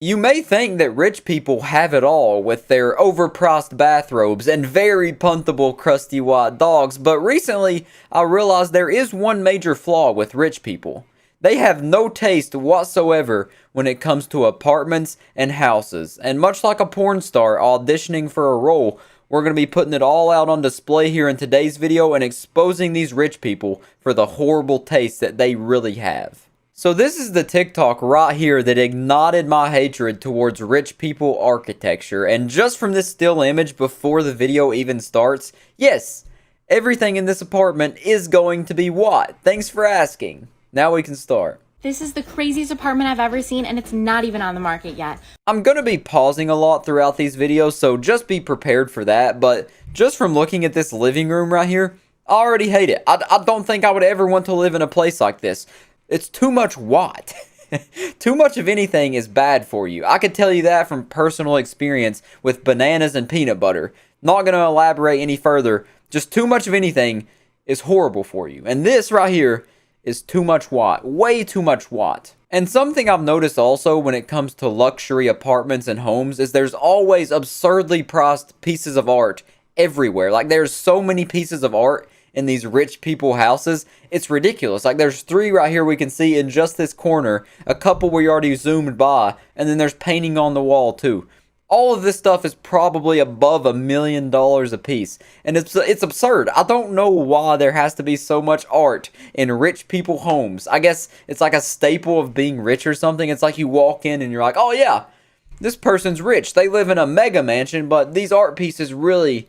You may think that rich people have it all with their overpriced bathrobes and very puntable crusty white dogs, but recently I realized there is one major flaw with rich people. They have no taste whatsoever when it comes to apartments and houses, and much like a porn star auditioning for a role, we're going to be putting it all out on display here in today's video and exposing these rich people for the horrible taste that they really have. So this is the TikTok right here that ignited my hatred towards rich people architecture, and just from this still image before the video even starts, yes, everything in this apartment is going to be white. Thanks for asking. Now we can start. This is the craziest apartment I've ever seen, and it's not even on the market yet. I'm gonna be pausing a lot throughout these videos, so just be prepared for that, but just from looking at this living room right here, I already hate it. I don't think I would ever want to live in a place like this. It's too much white. Too much of anything is bad for you. I could tell you that from personal experience with bananas and peanut butter. Not going to elaborate any further. Just too much of anything is horrible for you. And this right here is too much white. Way too much white. And something I've noticed also when it comes to luxury apartments and homes is there's always absurdly priced pieces of art everywhere. Like there's so many pieces of art in these rich people houses, it's ridiculous. Like there's 3 right here we can see in just this corner, a couple we already zoomed by, and then there's painting on the wall too. All of this stuff is probably above $1 million a piece, and it's absurd. I don't know why there has to be so much art in rich people homes. I guess it's like a staple of being rich or something. It's like you walk in and you're like, oh yeah, this person's rich. They live in a mega mansion, but these art pieces really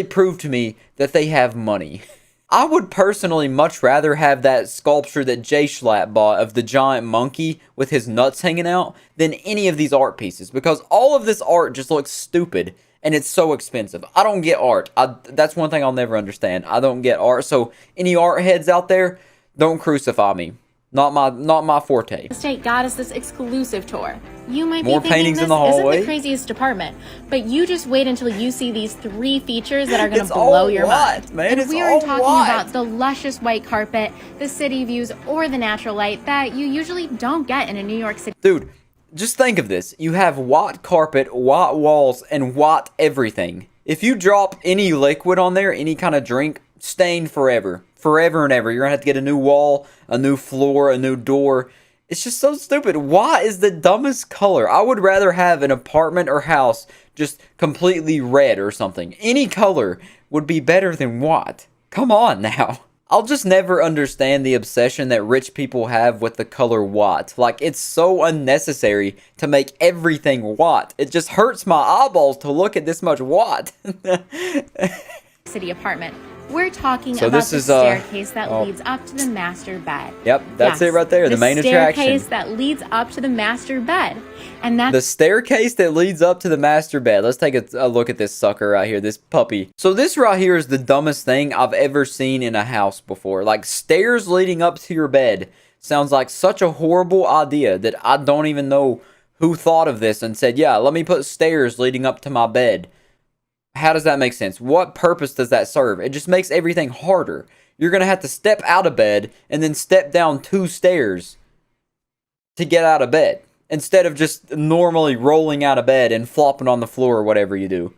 prove to me that they have money. I would personally much rather have that sculpture that Jay Schlatt bought of the giant monkey with his nuts hanging out than any of these art pieces, because all of this art just looks stupid and it's so expensive. I don't get art. That's one thing I'll never understand. I don't get art. So any art heads out there, don't crucify me. Not my forte. State got us this exclusive tour. You might be More thinking paintings this in the hallway? isn't the craziest apartment, but you just wait until you see these 3 features that are going to blow your mind. Man, and we aren't talking about the luscious white carpet, the city views, or the natural light that you usually don't get in a New York City. Dude, just think of this. You have white carpet, white walls, and white everything. If you drop any liquid on there, any kind of drink, stained forever. Forever and ever. You're going to have to get a new wall, a new floor, a new door. It's just so stupid. White is the dumbest color. I would rather have an apartment or house just completely red or something. Any color would be better than white. Come on now. I'll just never understand the obsession that rich people have with the color white. Like, it's so unnecessary to make everything white. It just hurts my eyeballs to look at this much white. City apartment. We're talking so about this the is, staircase that leads up to the master bed. Yep, that's it right there, the main attraction. The staircase that leads up to the master bed. And that's the staircase that leads up to the master bed. Let's take a look at this sucker right here, this puppy. So this right here is the dumbest thing I've ever seen in a house before. Like, stairs leading up to your bed sounds like such a horrible idea that I don't even know who thought of this and said, yeah, let me put stairs leading up to my bed. How does that make sense? What purpose does that serve? It just makes everything harder. You're going to have to step out of bed and then step down 2 stairs to get out of bed, instead of just normally rolling out of bed and flopping on the floor or whatever you do.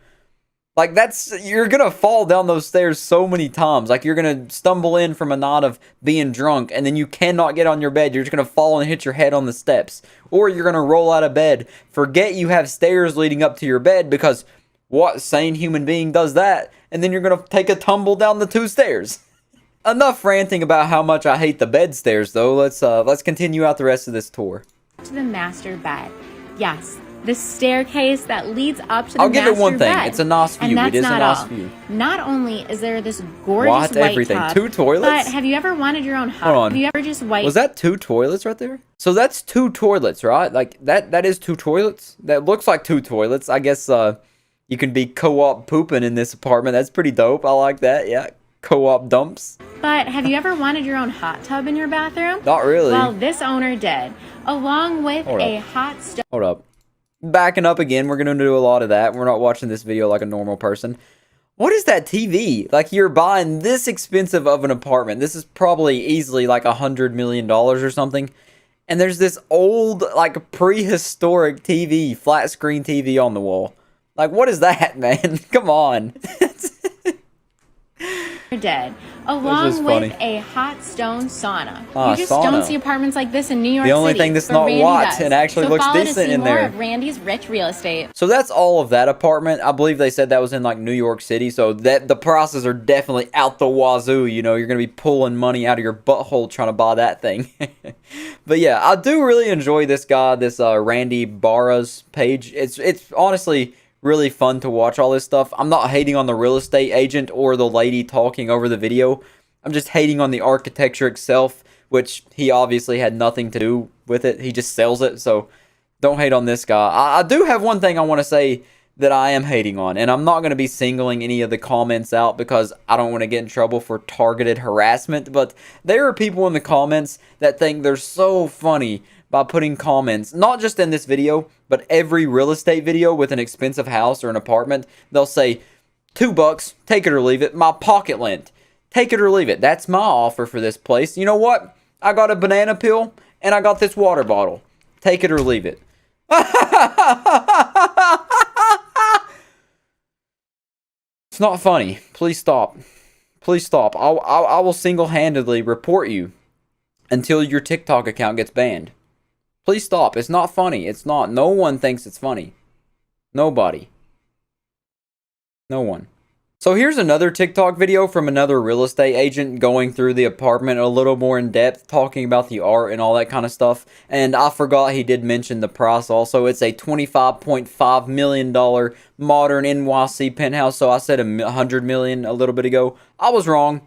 Like, you're going to fall down those stairs so many times. Like, you're going to stumble in from a night of being drunk, and then you cannot get on your bed. You're just going to fall and hit your head on the steps. Or you're going to roll out of bed, forget you have stairs leading up to your bed, because what sane human being does that? And then you're going to take a tumble down the 2 stairs. Enough ranting about how much I hate the bed stairs, though. Let's continue out the rest of this tour. To the master bed. Yes, the staircase that leads up to the master bed. I'll give it one thing. It's a nice view. It is a nice view. Not only is there this gorgeous white everything. tub, 2 toilets? but have you ever wanted your own hut? Hold on. Have you ever just white? Was that 2 toilets right there? So that's 2 toilets, right? Like, that is 2 toilets? That looks like 2 toilets. I guess, you can be co-op pooping in this apartment. That's pretty dope. I like that. Yeah. Co-op dumps. But have you ever wanted your own hot tub in your bathroom? Not really. Well, this owner did, along with a hot stove. Hold up. Backing up again. We're going to do a lot of that. We're not watching this video like a normal person. What is that TV? Like, you're buying this expensive of an apartment. This is probably easily like $100 million or something. And there's this old, like, prehistoric TV, flat screen TV on the wall. Like, what is that, man? Come on. Dead, along with a hot stone sauna. Ah, You just sauna. don't see apartments like this in New York City. The only thing that's but not Randy white does. and actually So looks follow to decent see in more there. of Randy's rich real estate. So that's all of that apartment. I believe they said that was in like New York City. So that the prices are definitely out the wazoo. You know, you're going to be pulling money out of your butthole trying to buy that thing. But yeah, I do really enjoy this guy, this Randy Barra's page. It's honestly really fun to watch all this stuff. I'm not hating on the real estate agent or the lady talking over the video. I'm just hating on the architecture itself, which he obviously had nothing to do with it. He just sells it, so don't hate on this guy. I do have one thing I want to say that I am hating on, and I'm not going to be singling any of the comments out because I don't want to get in trouble for targeted harassment, but there are people in the comments that think they're so funny by putting comments, not just in this video, but every real estate video with an expensive house or an apartment. They'll say, $2, take it or leave it, my pocket lint. Take it or leave it. That's my offer for this place. You know what? I got a banana peel and I got this water bottle. Take it or leave it. It's not funny. Please stop. Please stop. I will single-handedly report you until your TikTok account gets banned. Please stop. It's not funny. It's not. No one thinks it's funny. Nobody. No one. So here's another TikTok video from another real estate agent going through the apartment a little more in depth, talking about the art and all that kind of stuff. And I forgot he did mention the price also. It's a $25.5 million modern NYC penthouse. So I said $100 million a little bit ago. I was wrong.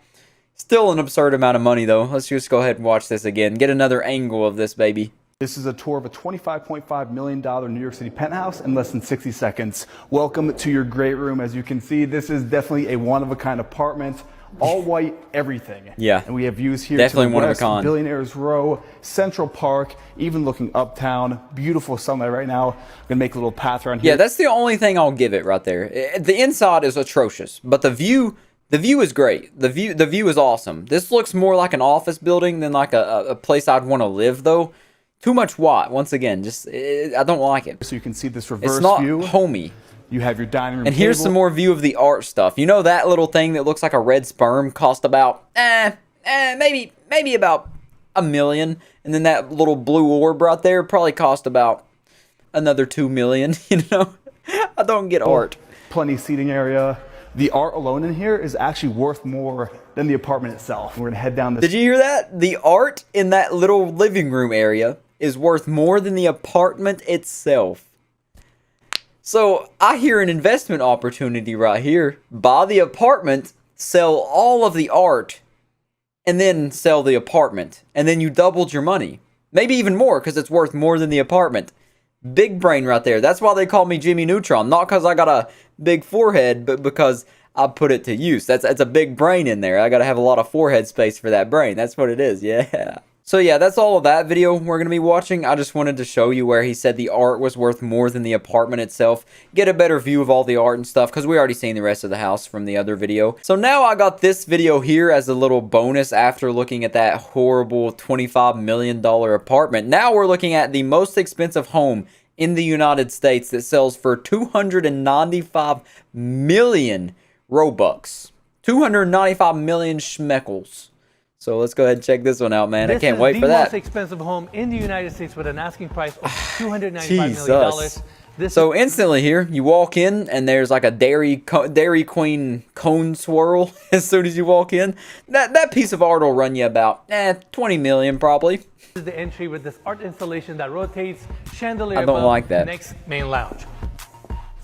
Still an absurd amount of money though. Let's just go ahead and watch this again. Get another angle of this baby. This is a tour of a $25.5 million New York City penthouse in less than 60 seconds. Welcome to your great room. As you can see, this is definitely a one-of-a-kind apartment. All white, everything. Yeah. And we have views here definitely to the one west, of a kind. Billionaires Row, Central Park, even looking uptown. Beautiful sunlight right now. I'm going to make a little path around here. Yeah, that's the only thing I'll give it right there. The inside is atrocious, but the view is great. The view is awesome. This looks more like an office building than like a place I'd want to live though. Too much white. Once again, just I don't like it. So you can see this reverse It's not view. homey. You have your dining room And here's table. some more view of the art stuff. You know that little thing that looks like a red sperm cost about maybe about $1 million, and then that little blue orb right there probably cost about another $2 million. You know, I don't get art. Plenty seating area. The art alone in here is actually worth more than the apartment itself. We're gonna head down this. Did you hear that? The art in that little living room area is worth more than the apartment itself. So I hear an investment opportunity right here. Buy the apartment, sell all of the art, and then sell the apartment. And then you doubled your money. Maybe even more because it's worth more than the apartment. Big brain right there. That's why they call me Jimmy Neutron. Not because I got a big forehead, but because I put it to use. That's a big brain in there. I got to have a lot of forehead space for that brain. That's what it is. Yeah. So yeah, that's all of that video we're going to be watching. I just wanted to show you where he said the art was worth more than the apartment itself. Get a better view of all the art and stuff because we already seen the rest of the house from the other video. So now I got this video here as a little bonus after looking at that horrible $25 million apartment. Now we're looking at the most expensive home in the United States that sells for 295 million Robux. 295 million schmeckles. So let's go ahead and check this one out, man. I can't wait for that. This is the most expensive home in the United States with an asking price of $295 million. So instantly here, you walk in and there's like a Dairy Queen cone swirl as soon as you walk in. That piece of art will run you about 20 million probably. This is the entry with this art installation that rotates, chandelier I don't above, like that. next main lounge.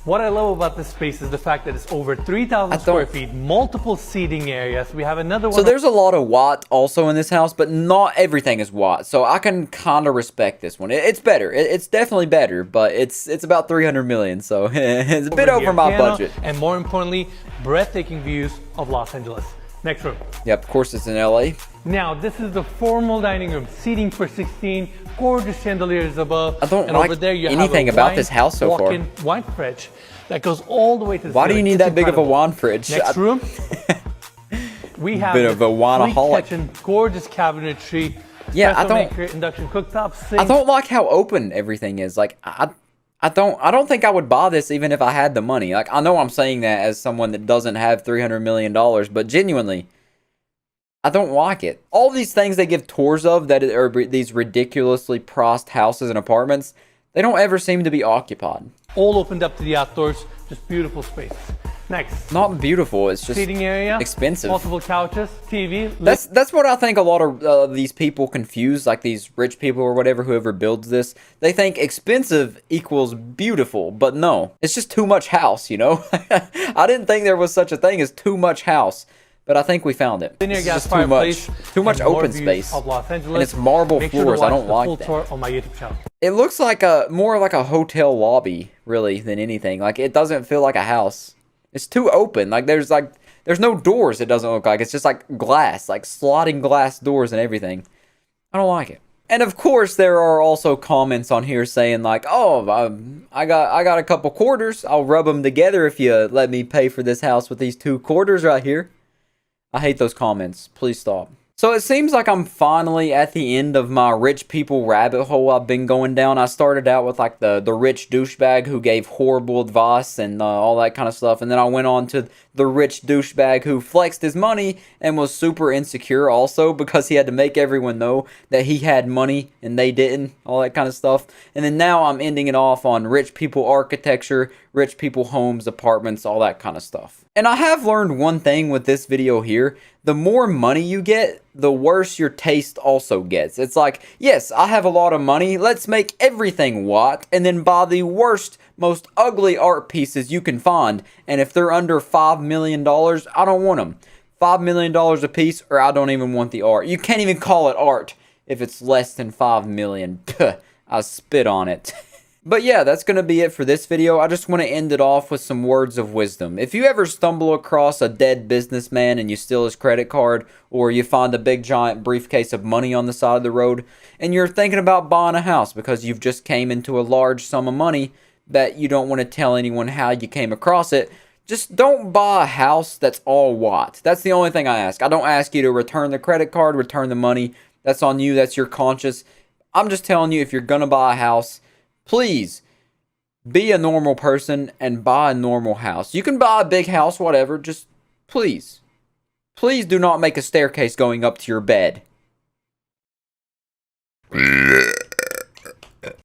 What I love about this space is the fact that it's over 3,000 square feet, multiple seating areas. We have another one. So there's a lot of white also in this house, but not everything is white. So I can kind of respect this one. It's better. It's definitely better, but it's about 300 million. So it's a bit over my budget. And more importantly, breathtaking views of Los Angeles. Next room. Yep, of course it's in LA. Now, this is the formal dining room, seating for 16, gorgeous chandeliers above. I don't and like over there you anything have a about this house so far. walk-in wine fridge that goes all the way to the Why do you ceiling. need It's that big of a incredible. wine fridge? Next room, we have Bit of a sleek wineaholic. kitchen, gorgeous cabinetry, Yeah, I Espresso don't. maker, induction cooktop, I sink. don't like how open everything is. Like I don't think I would buy this even if I had the money. Like I know I'm saying that as someone that doesn't have $300 million, but genuinely, I don't like it. All these things they give tours of that are these ridiculously priced houses and apartments, they don't ever seem to be occupied. All opened up to the outdoors, just beautiful spaces. Next, Not beautiful, it's just seating area, expensive. multiple couches, TV. That's what I think a lot of these people confuse, like these rich people or whatever, whoever builds this. They think expensive equals beautiful, but no. It's just too much house, you know? I didn't think there was such a thing as too much house, but I think we found it. Linear It's gas just too much. fireplace, Too much and more open views space. of Los Angeles. And it's marble Make sure to floors. I watch don't the like full that. tour on my YouTube channel. It looks like more like a hotel lobby, really, than anything. Like, it doesn't feel like a house. It's too open. There's no doors, it doesn't look like. It's just like glass, like slotting glass doors and everything. I don't like it. And of course, there are also comments on here saying like, "Oh, I got a couple quarters. I'll rub them together if you let me pay for this house with these 2 quarters right here." I hate those comments. Please stop. So it seems like I'm finally at the end of my rich people rabbit hole I've been going down. I started out with like the rich douchebag who gave horrible advice and all that kind of stuff. And then I went on to the rich douchebag who flexed his money and was super insecure also because he had to make everyone know that he had money and they didn't. All that kind of stuff. And then now I'm ending it off on rich people architecture, rich people homes, apartments, all that kind of stuff. And I have learned one thing with this video here. The more money you get, the worse your taste also gets. It's like, yes, I have a lot of money. Let's make everything white and then buy the worst, most ugly art pieces you can find. And if they're under $5 million, I don't want them. $5 million a piece, or I don't even want the art. You can't even call it art if it's less than $5 million. I spit on it. But yeah, that's going to be it for this video. I just want to end it off with some words of wisdom. If you ever stumble across a dead businessman and you steal his credit card, or you find a big giant briefcase of money on the side of the road, and you're thinking about buying a house because you've just came into a large sum of money that you don't want to tell anyone how you came across it, just don't buy a house that's all white. That's the only thing I ask. I don't ask you to return the credit card, return the money. That's on you. That's your conscience. I'm just telling you, if you're going to buy a house, please be a normal person and buy a normal house. You can buy a big house, whatever. Just please do not make a staircase going up to your bed.